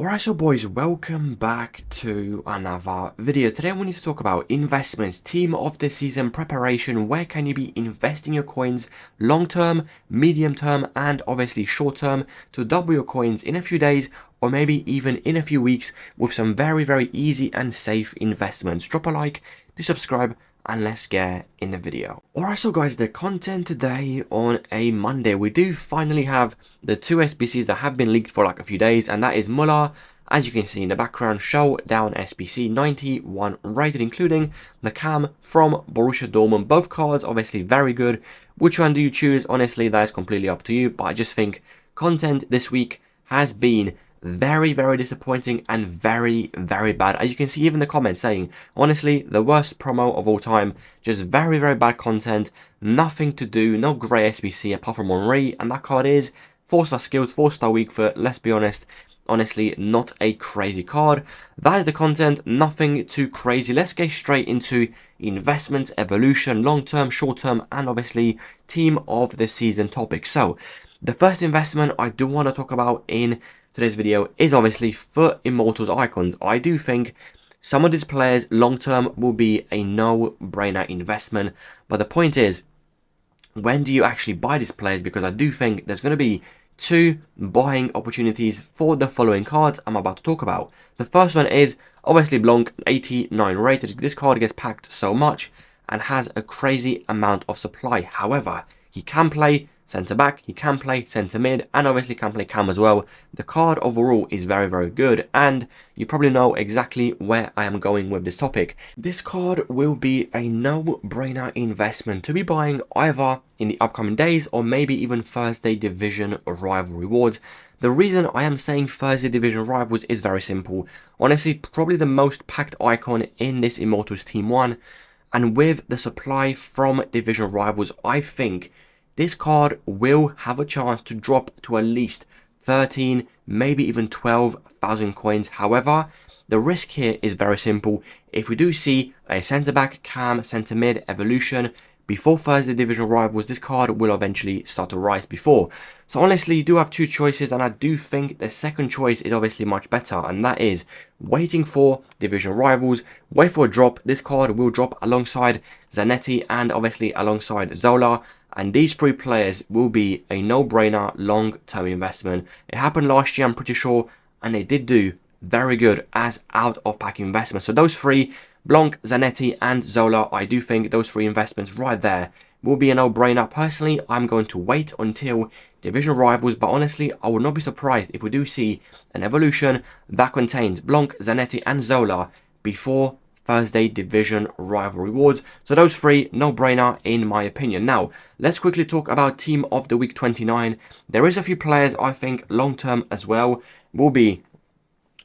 Alright, so boys, welcome back to another video. Today we need to talk about investments, team of the season preparation. Where can you be investing your coins long term, medium term, and obviously short term to double your coins in a few days or maybe even in a few weeks with some very easy and safe investments. Drop a like, do subscribe, and let's get in the video. Alright, so guys, the content today on a Monday, we do finally have the two SBCs that have been leaked for like a few days, and that is Muller, as you can see in the background, Showdown SBC 91 rated, including the Cam from Borussia Dortmund. Both cards obviously very good. Which one do you choose? Honestly, that is completely up to you, but I just think content this week has been very disappointing and very bad. As you can see, even the comments saying, honestly, the worst promo of all time. Just very bad content, nothing to do, no great SBC apart from Henry, and that card is 4-star skills, 4-star weak foot. Let's be honest, honestly, not a crazy card. That is the content, nothing too crazy. Let's get straight into investments, evolution, long term, short term, and obviously team of the season topics. So the first investment I do want to talk about in today's video is obviously for Immortals icons. I do think some of these players long term will be a no-brainer investment, but the point is, when do you actually buy these players? Because I do think there's going to be two buying opportunities for the following cards I'm about to talk about. The first one is obviously Blanc, 89 rated. This card gets packed so much and has a crazy amount of supply. However, he can play centre back, he can play centre mid, and obviously can play cam as well. The card overall is very good, and you probably know exactly where I am going with this topic. This card will be a no-brainer investment to be buying either in the upcoming days or maybe even Thursday Division Rival rewards. The reason I am saying Thursday Division Rivals is very simple. Honestly, probably the most packed icon in this Immortals Team 1, and with the supply from Division Rivals, I think this card will have a chance to drop to at least 13, maybe even 12,000 coins. However, the risk here is very simple. If we do see a centre-back, cam, centre-mid evolution before Thursday Division Rivals, this card will eventually start to rise before. So honestly, you do have two choices, and I do think the second choice is obviously much better, and that is waiting for Division Rivals, wait for a drop. This card will drop alongside Zanetti and obviously alongside Zola. And these three players will be a no-brainer long-term investment. It happened last year, I'm pretty sure, and they did do very good as out-of-pack investments. So those three, Blanc, Zanetti, and Zola, I do think those three investments right there will be a no-brainer. Personally, I'm going to wait until Division Rivals, but honestly, I would not be surprised if we do see an evolution that contains Blanc, Zanetti, and Zola before Thursday Division Rival rewards. So those three, no-brainer in my opinion. Now, let's quickly talk about Team of the Week 29. There is a few players I think long-term as well will be,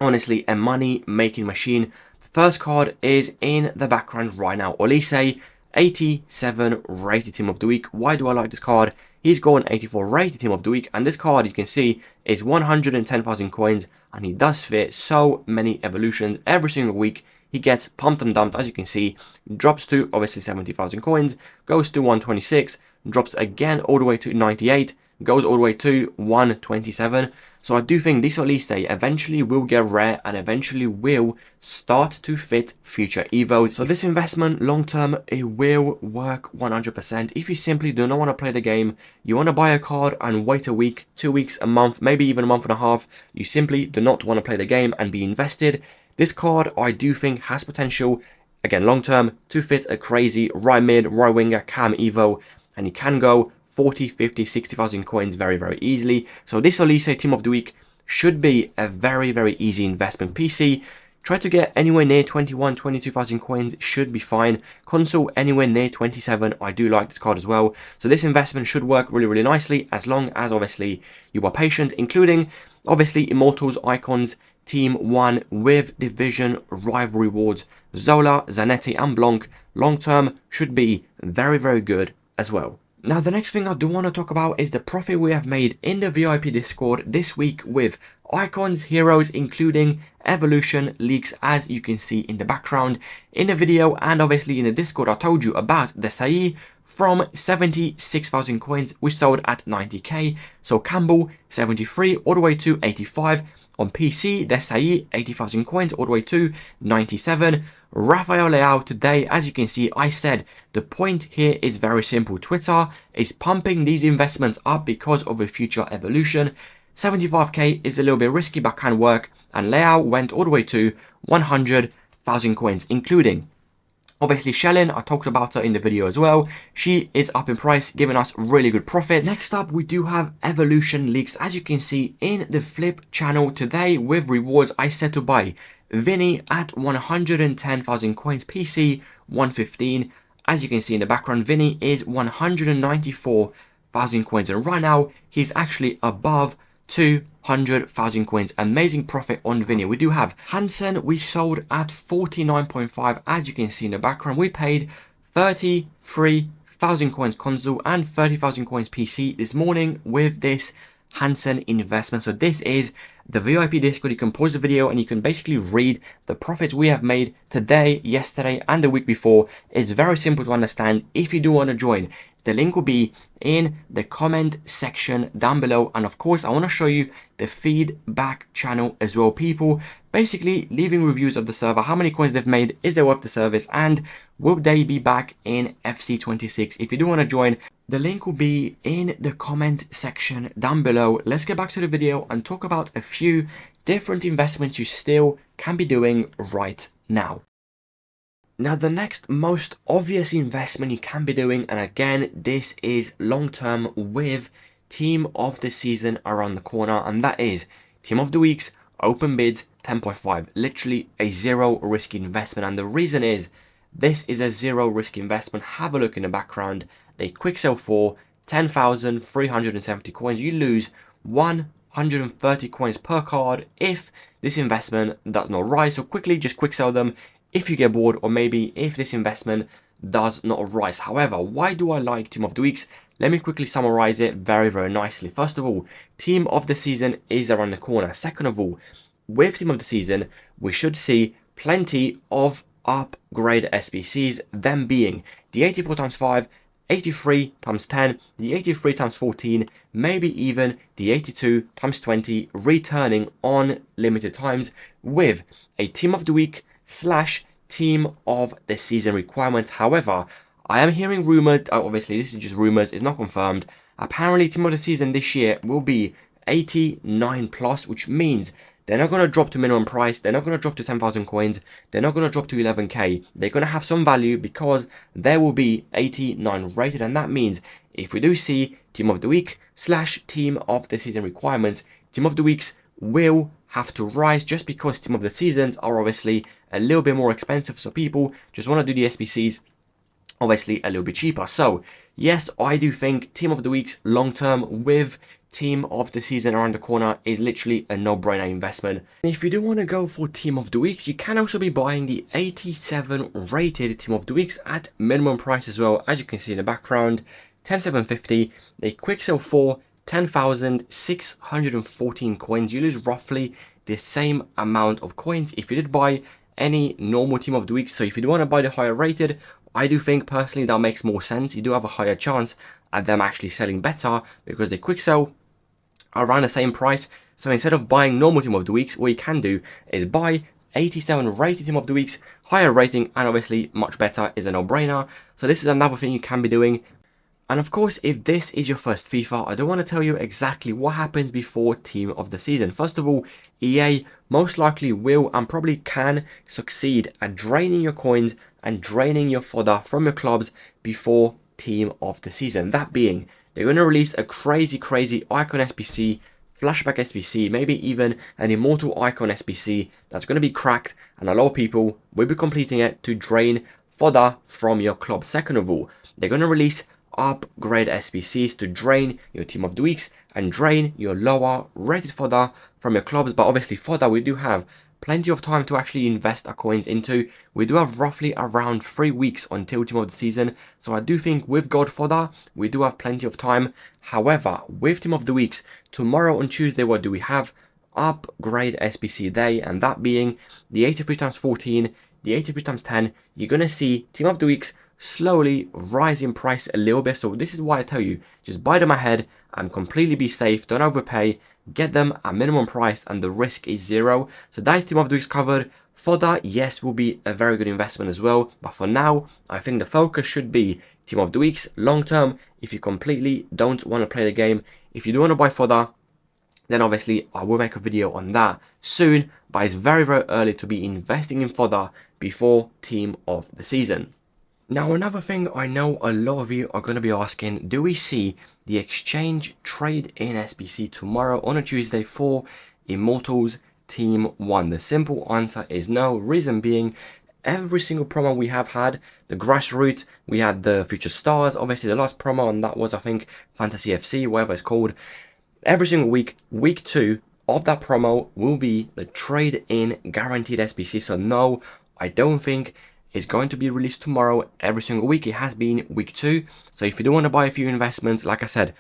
honestly, a money-making machine. The first card is in the background right now. Olise, 87 rated Team of the Week. Why do I like this card? He's got an 84 rated Team of the Week, and this card, you can see, is 110,000 coins, and he does fit so many evolutions every single week. He gets pumped and dumped, as you can see, drops to obviously 70,000 coins, goes to 126, drops again all the way to 98, goes all the way to 127. So I do think this Olise eventually will get rare and eventually will start to fit future evos. So this investment long term, it will work 100%. If you simply do not want to play the game, you want to buy a card and wait a week, 2 weeks, a month, maybe even a month and a half, you simply do not want to play the game and be invested, this card I do think has potential, again long term, to fit a crazy right mid, right winger, cam evo, and you can go 40, 50, 60,000 coins very easily. So this Olise Team of the Week should be a very easy investment. PC, try to get anywhere near 21, 22,000 coins, should be fine. Console, anywhere near 27. I do like this card as well. So this investment should work really nicely, as long as obviously you are patient, including obviously Immortals icons Team 1 with Division Rival rewards. Zola, Zanetti, and Blanc long term should be very good as well. Now, the next thing I do want to talk about is the profit we have made in the VIP Discord this week with icons, heroes, including evolution leaks, as you can see in the background. In the video and obviously in the Discord, I told you about the Saï from 76,000 coins, we sold at 90k. So Campbell, 73 all the way to 85. On PC, Desai, 80,000 coins all the way to 97. Rafael Leao today, as you can see, I said the point here is very simple. Twitter is pumping these investments up because of a future evolution. 75k is a little bit risky but can work, and Leao went all the way to 100,000 coins, including obviously Shellin. I talked about her in the video as well. She is up in price, giving us really good profit. Next up, we do have Evolution Leaks. As you can see in the Flip channel today with rewards, I said to buy Vinny at 110,000 coins, PC 115. As you can see in the background, Vinny is 194,000 coins, and right now he's actually above 200,000 coins. Amazing profit on Vinny. We do have Hansen. We sold at 49.5. As you can see in the background, we paid 33,000 coins console and 30,000 coins PC this morning with this Hansen investment. So this is the VIP Discord. You can pause the video and you can basically read the profits we have made today, yesterday, and the week before. It's very simple to understand. If you do want to join, the link will be in the comment section down below. And of course, I want to show you the feedback channel as well. People basically leaving reviews of the server, how many coins they've made, is it worth the service, and will they be back in FC26? If you do want to join, the link will be in the comment section down below. Let's get back to the video and talk about a few different investments you still can be doing right now. Now, the next most obvious investment you can be doing, and again, this is long-term with Team of the Season around the corner, and that is Team of the Week's open bids 10.5. Literally a zero risk investment, and the reason is this is a zero risk investment. Have a look in the background. They quick sell for 10,370 coins. You lose 130 coins per card if this investment does not rise. So quickly just quick sell them if you get bored, or maybe if this investment does not rise. However, why do I like Team of the Weeks? Let me quickly summarize it very, very nicely. First of all, Team of the Season is around the corner. Second of all, with Team of the Season, we should see plenty of upgrade SBCs, them being the 84 times 5, 83 times 10, the 83 times 14, maybe even the 82 times 20 returning on limited times with a Team of the Week / Team of the Season requirement. However, I am hearing rumors, obviously this is just rumors, it's not confirmed. Apparently Team of the Season this year will be 89 plus, which means they're not going to drop to minimum price, they're not going to drop to 10,000 coins, they're not going to drop to 11k. They're going to have some value because there will be 89 rated, and that means if we do see Team of the Week / Team of the Season requirements, Team of the Weeks will have to rise, just because Team of the Seasons are obviously a little bit more expensive, so people just want to do the SBCs obviously a little bit cheaper. So yes, I do think Team of the Weeks long term with Team of the Season around the corner is literally a no-brainer investment. If you do want to go for Team of the Weeks, you can also be buying the 87 rated Team of the Weeks at minimum price as well. As you can see in the background, 10,750. They quick sell for 10,614 coins. You lose roughly the same amount of coins if you did buy any normal Team of the Week. So if you do want to buy the higher rated, I do think personally that makes more sense. You do have a higher chance at them actually selling better because they quick sell around the same price. So instead of buying normal Team of the Weeks, what you can do is buy 87 rated Team of the Weeks, higher rating, and obviously much better is a no-brainer. So this is another thing you can be doing. And of course, if this is your first FIFA, I don't want to tell you exactly what happens before Team of the Season. First of all, EA most likely will and probably can succeed at draining your coins and draining your fodder from your clubs before Team of the Season. That being, they're going to release a crazy Icon SBC, Flashback SBC, maybe even an Immortal Icon SBC that's going to be cracked, and a lot of people will be completing it to drain fodder from your club. Second of all, they're going to release upgrade SBCs to drain your Team of the Weeks and drain your lower rated fodder from your clubs. But obviously fodder, we do have plenty of time to actually invest our coins into. We do have roughly around 3 weeks until Team of the Season, so I do think with God fodder we do have plenty of time. However, with Team of the Weeks, tomorrow on Tuesday, what do we have? Upgrade SBC day, and that being the 83 times 14, the 83 times 10. You're gonna see Team of the Weeks slowly rise in price a little bit. So this is why I tell you, just buy them ahead and completely be safe. Don't overpay. Get them at minimum price and the risk is zero. So that is Team of the Week covered. Fodder, yes, will be a very good investment as well. But for now, I think the focus should be Team of the Weeks long term. If you completely don't want to play the game, if you do want to buy fodder, then obviously I will make a video on that soon. But it's very, very early to be investing in fodder before Team of the Season. Now, another thing I know a lot of you are going to be asking, do we see the exchange trade in SBC tomorrow on a Tuesday for Immortals Team 1? The simple answer is no. Reason being, every single promo we have had, the Grassroots, we had the Future Stars, obviously the last promo, and that was, I think, Fantasy FC, whatever it's called. Every single week, week 2 of that promo will be the trade-in guaranteed SBC. So no, I don't think it's going to be released tomorrow every single week. It has been week 2. So if you do want to buy a few investments, like I said,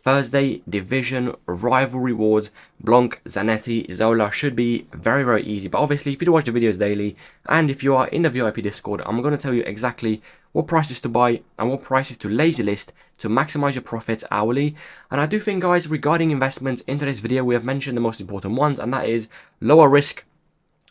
Thursday, Division, Rival Rewards, Blanc, Zanetti, Zola should be very, very easy. But obviously, if you do watch the videos daily, and if you are in the VIP Discord, I'm going to tell you exactly what prices to buy and what prices to lazy list to maximize your profits hourly. And I do think, guys, regarding investments in today's video, we have mentioned the most important ones, and that is lower risk,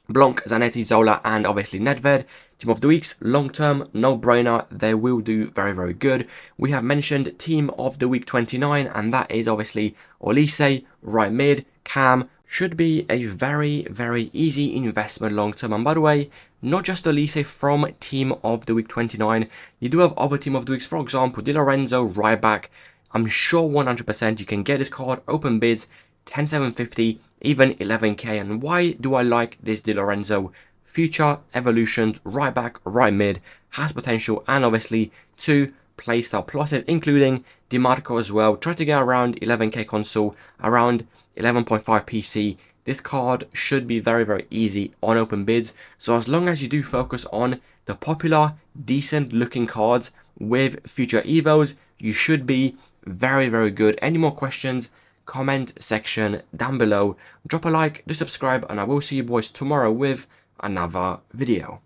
Blanc, Zanetti, Zola, and obviously Nedved. Team of the Weeks, long-term, no-brainer. They will do very, very good. We have mentioned Team of the Week 29, and that is obviously Olise, right mid, Cam. Should be a very, very easy investment long-term. And by the way, not just Olise from Team of the Week 29. You do have other Team of the Weeks, for example, Di Lorenzo, right back. I'm sure 100% you can get this card, open bids, 10,750, even 11k. And why do I like this Di Lorenzo? Future evolutions, right back, right mid, has potential, and obviously 2 playstyle pluses, including DiMarco as well. Try to get around 11k console, around 11.5 PC. This card should be very, very easy on open bids. So as long as you do focus on the popular, decent looking cards with future evos, you should be very, very good. Any more questions? Comment section down below. Drop a like, do subscribe, and I will see you boys tomorrow with another video.